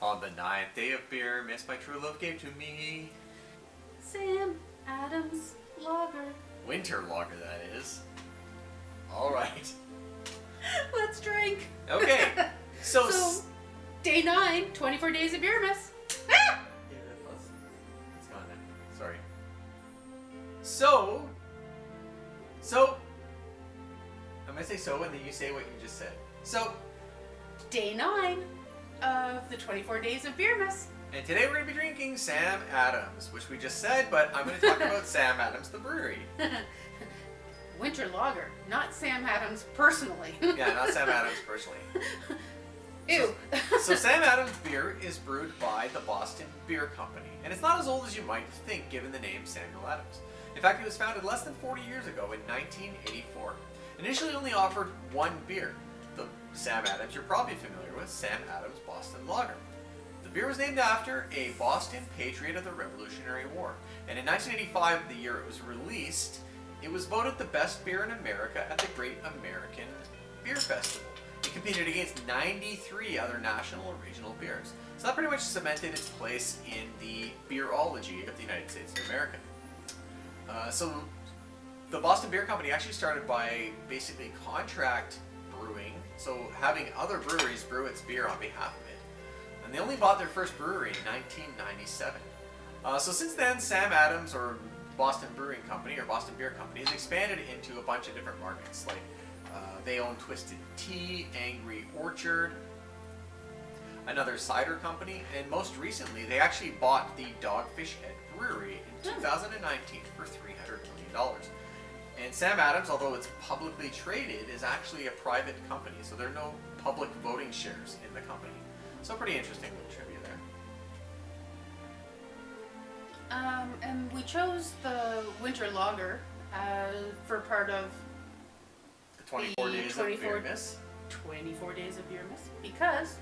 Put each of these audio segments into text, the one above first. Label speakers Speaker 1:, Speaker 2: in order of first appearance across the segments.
Speaker 1: On the ninth day of Beermas, my true love gave to me.
Speaker 2: Sam Adams Lager.
Speaker 1: Winter lager, that is. Alright.
Speaker 2: Let's drink.
Speaker 1: Okay. So
Speaker 2: day 9, 24 days of Beermas.
Speaker 1: Yeah, it's gone now. Sorry. So. I'm gonna say so, and then you say what you just said. So.
Speaker 2: Day 9 of the 24 days of Beermas.
Speaker 1: And today we're gonna be drinking Sam Adams, which we just said, but I'm gonna talk about Sam Adams, the brewery.
Speaker 2: Winter lager, not Sam Adams personally.
Speaker 1: Yeah, not Sam Adams personally.
Speaker 2: Ew.
Speaker 1: So Sam Adams beer is brewed by the Boston Beer Company, and it's not as old as you might think given the name Samuel Adams. In fact, it was founded less than 40 years ago in 1984. Initially only offered one beer, the Sam Adams you're probably familiar with, Sam Adams Boston Lager. The beer was named after a Boston patriot of the Revolutionary War, and in 1985, the year it was released, it was voted the best beer in America at the Great American Beer Festival. It competed against 93 other national and regional beers. So that pretty much cemented its place in the beerology of the United States of America. So the Boston Beer Company actually started by basically contract brewing, so having other breweries brew its beer on behalf of it. And they only bought their first brewery in 1997. So since then, Sam Adams, or Boston Brewing Company, or Boston Beer Company, has expanded into a bunch of different markets. Like they own Twisted Tea, Angry Orchard, another cider company, and most recently they actually bought the Dogfish Head Brewery in 2019 for $300 million. And Sam Adams, although it's publicly traded, is actually a private company, so there are no public voting shares in the company. So pretty interesting little trivia there.
Speaker 2: And we chose the winter lager for part of
Speaker 1: The 24 days of Beermas.
Speaker 2: 24 days of Beermas because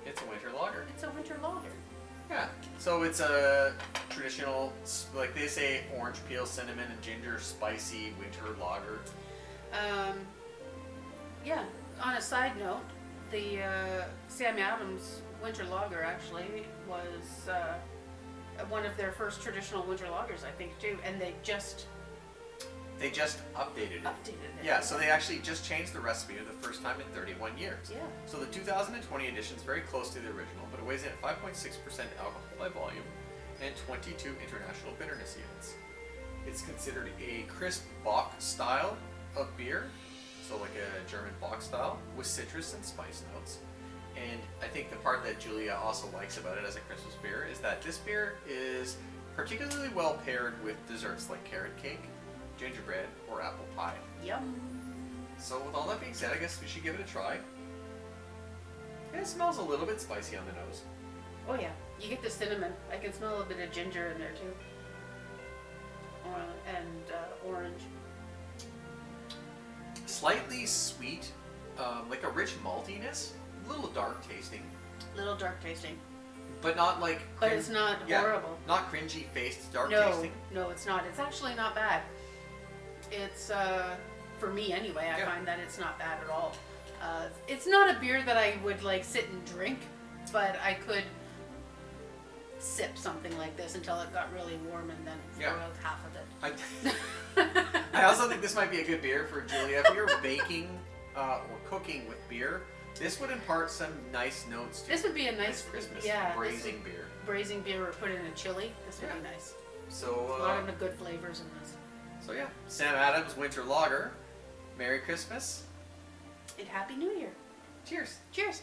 Speaker 1: It's a winter lager.
Speaker 2: it's a winter lager.
Speaker 1: Yeah. So it's a traditional, like they say, orange peel, cinnamon, and ginger, spicy winter lager.
Speaker 2: Yeah. On a side note, the Sam Adams winter lager actually was one of their first traditional winter lagers, I think, too, and they just
Speaker 1: updated it.
Speaker 2: updated it.
Speaker 1: Yeah, so they actually just changed the recipe for the first time in 31 years.
Speaker 2: Yeah.
Speaker 1: So the 2020 edition is very close to the original, but it weighs in at 5.6% alcohol by volume and 22 international bitterness units. It's considered a crisp Bock style of beer, so like a German Bock style, with citrus and spice notes. And I think the part that Julia also likes about it as a Christmas beer is that this beer is particularly well paired with desserts like carrot cake, gingerbread, or apple pie.
Speaker 2: Yum.
Speaker 1: So with all that being said, I guess we should give it a try. And it smells a little bit spicy on the nose.
Speaker 2: Oh yeah, you get the cinnamon. I can smell a bit of ginger in there too. Orange.
Speaker 1: Slightly sweet, like a rich maltiness, a little dark tasting,
Speaker 2: Little dark tasting.
Speaker 1: but not like.
Speaker 2: But it's not horrible.
Speaker 1: Not cringy faced dark
Speaker 2: No,
Speaker 1: tasting.
Speaker 2: no, it's not. It's actually not bad. It's, for me anyway, I find that it's not bad at all. It's not a beer that I would like sit and drink, but I could sip something like this until it got really warm and then throw out half of it.
Speaker 1: I also think this might be a good beer for Julia. If you're baking or cooking with beer, this would impart some nice notes to
Speaker 2: This would be a nice
Speaker 1: Christmas
Speaker 2: braising
Speaker 1: beer.
Speaker 2: Braising beer or put in a chili. This would be nice.
Speaker 1: So
Speaker 2: a lot of the good flavors in this.
Speaker 1: So yeah, Sam Adams Winter Lager. Merry Christmas.
Speaker 2: And Happy New Year.
Speaker 1: Cheers.
Speaker 2: Cheers.